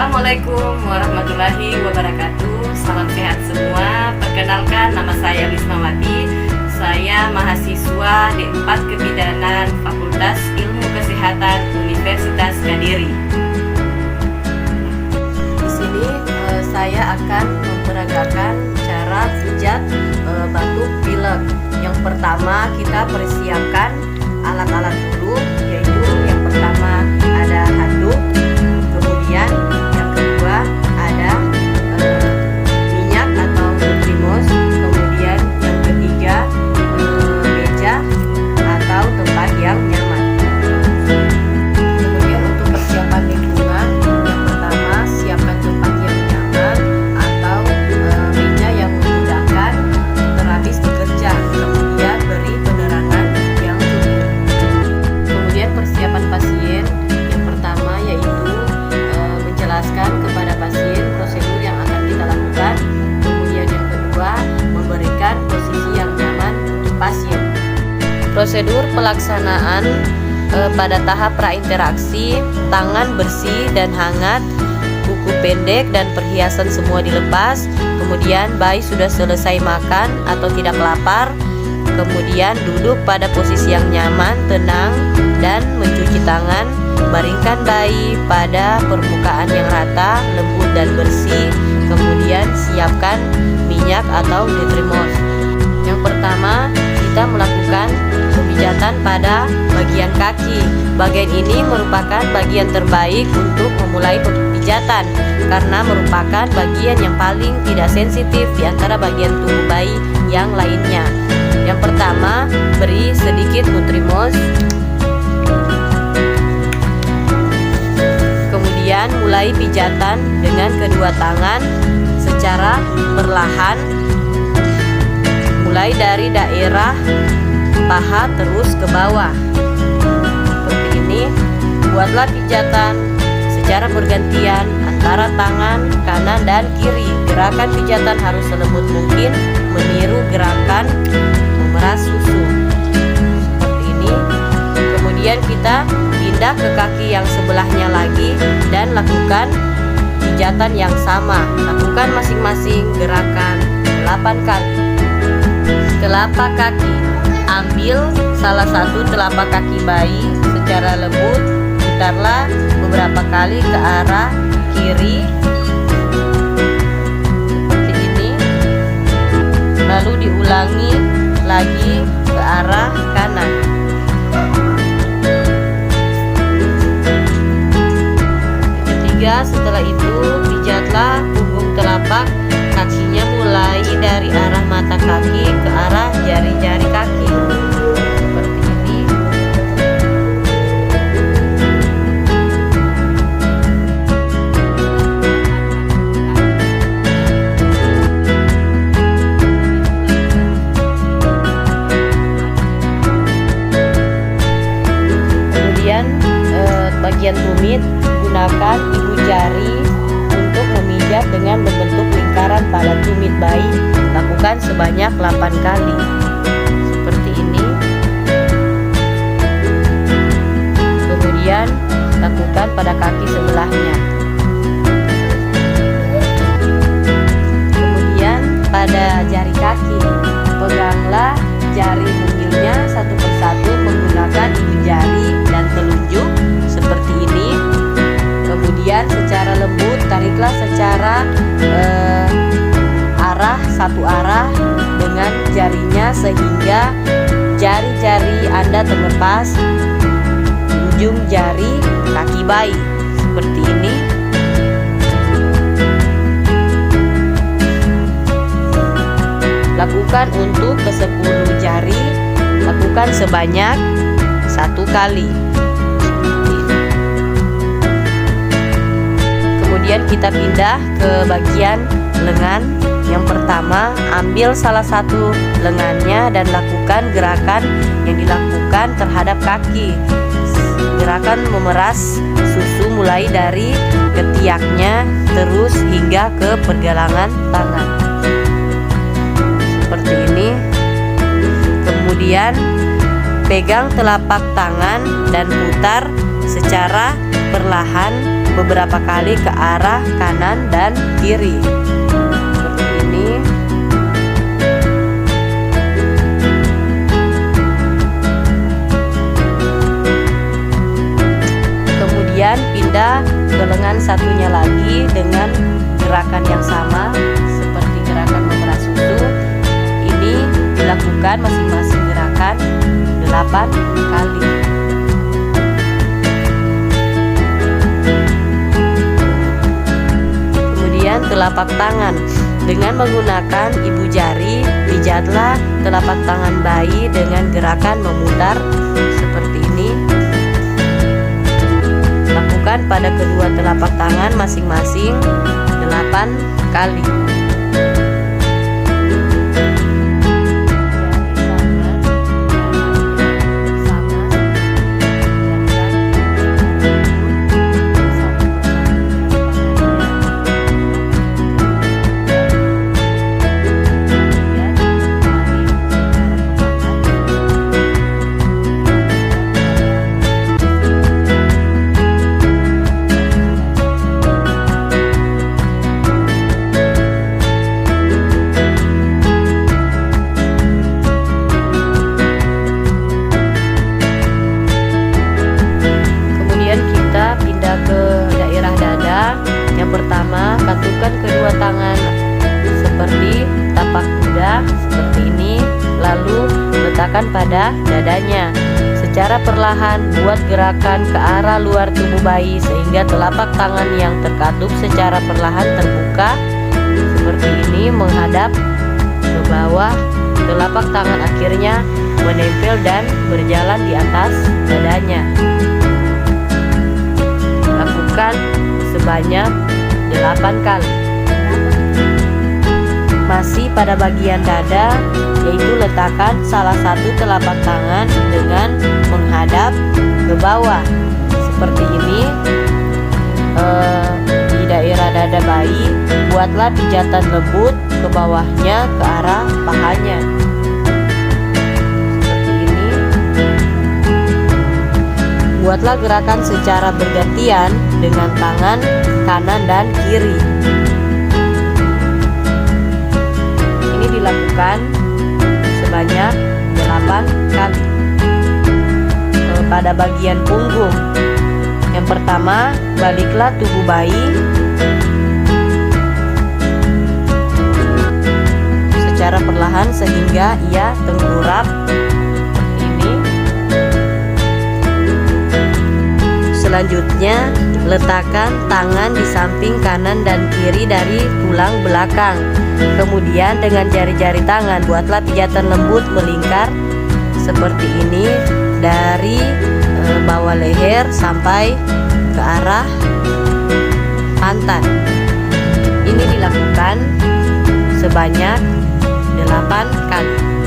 Assalamualaikum warahmatullahi wabarakatuh. Salam sehat semua. Perkenalkan, nama saya Wismawati. Saya mahasiswa D4 Kebidanan Fakultas Ilmu Kesehatan Universitas Kediri. Di sini saya akan memperagakan cara pijat batuk pilek. Yang pertama, kita persiapkan alat-alat dulu, yaitu yang pertama ada handuk. Kemudian yang kedua ada minyak atau nutrimos. Kemudian yang ketiga meja atau tempat yang nyaman. Kemudian untuk persiapan lingkungan, yang pertama siapkan tempat yang nyaman atau meja yang memudahkan terhabis bekerja. Kemudian beri penerangan yang cukup. Kemudian persiapan pasien, yang pertama yaitu menjelaskan kepada pasien prosedur yang akan kita lakukan. Kemudian yang kedua, memberikan posisi yang nyaman untuk pasien. Prosedur pelaksanaan pada tahap prainteraksi, tangan bersih dan hangat, kuku pendek dan perhiasan semua dilepas. Kemudian bayi sudah selesai makan atau tidak lapar. Kemudian duduk pada posisi yang nyaman, tenang, dan mencuci tangan. Baringkan bayi pada permukaan yang rata, lembut dan bersih. Kemudian siapkan minyak atau nutrimos. Yang pertama, kita melakukan pemijatan pada bagian kaki. Bagian ini merupakan bagian terbaik untuk memulai pemijatan karena merupakan bagian yang paling tidak sensitif di antara bagian tubuh bayi yang lainnya. Yang pertama, beri sedikit nutrimos. Kemudian mulai pijatan dengan kedua tangan secara perlahan, mulai dari daerah paha terus ke bawah. Seperti ini, buatlah pijatan secara bergantian antara tangan kanan dan kiri. Gerakan pijatan harus selembut mungkin, meniru gerakan memeras susu. Seperti ini. Kemudian kita pindah ke kaki yang sebelahnya lagi dan lakukan pijatan yang sama. Lakukan masing-masing gerakan 8 kali. Telapak kaki, ambil salah satu telapak kaki bayi secara lembut, putarlah beberapa kali ke arah kiri seperti ini, lalu diulangi lagi ke arah kanan. Setelah itu, pijatlah punggung telapak kakinya mulai dari arah mata kaki ke arah jari-jari kaki. Seperti ini. Kemudian bagian tumit, gunakan ibu jari untuk memijat dengan membentuk lingkaran pada tumit bayi. Lakukan sebanyak 8 kali. Seperti ini. Kemudian lakukan pada kaki sebelahnya. Kemudian pada jari kaki, peganglah jari mungilnya satu persatu menggunakan ibu jari dan telunjuk seperti ini. Kemudian secara lembut tariklah secara satu arah dengan jarinya sehingga jari-jari Anda terlepas ujung jari kaki bayi seperti ini. Lakukan untuk ke-10 jari, lakukan sebanyak 1 kali. Kemudian kita pindah ke bagian lengan. Yang pertama, ambil salah satu lengannya dan lakukan gerakan yang dilakukan terhadap kaki. Gerakan memeras susu mulai dari ketiaknya terus hingga ke pergelangan tangan. Seperti ini. Kemudian pegang telapak tangan dan putar secara perlahan beberapa kali ke arah kanan dan kiri. Seperti ini. Kemudian pindah ke lengan satunya lagi dengan gerakan yang sama seperti gerakan memerah susu. Ini dilakukan masing-masing gerakan 8 kali. Kemudian telapak tangan. Dengan menggunakan ibu jari, pijatlah telapak tangan bayi dengan gerakan memutar seperti ini. Lakukan pada kedua telapak tangan masing-masing 8 kali. Pertama, katukan kedua tangan seperti tapak kuda seperti ini, lalu letakkan pada dadanya. Secara perlahan buat gerakan ke arah luar tubuh bayi sehingga telapak tangan yang terkatup secara perlahan terbuka seperti ini menghadap ke bawah. Telapak tangan akhirnya menempel dan berjalan di atas dadanya. Lakukan sebanyak 8 kali. Masih pada bagian dada, yaitu letakkan salah satu telapak tangan dengan menghadap ke bawah seperti ini. Di daerah dada bayi, buatlah pijatan lembut ke bawahnya ke arah pahanya seperti ini. Buatlah gerakan secara bergantian dengan tangan kanan dan kiri. Ini dilakukan sebanyak 8 kali. Pada bagian punggung, yang pertama, baliklah tubuh bayi secara perlahan sehingga ia tengkurap seperti ini. Selanjutnya, letakkan tangan di samping kanan dan kiri dari tulang belakang. Kemudian dengan jari-jari tangan buatlah pijatan lembut melingkar seperti ini dari bawah leher sampai ke arah pantat. Ini dilakukan sebanyak 8 kali.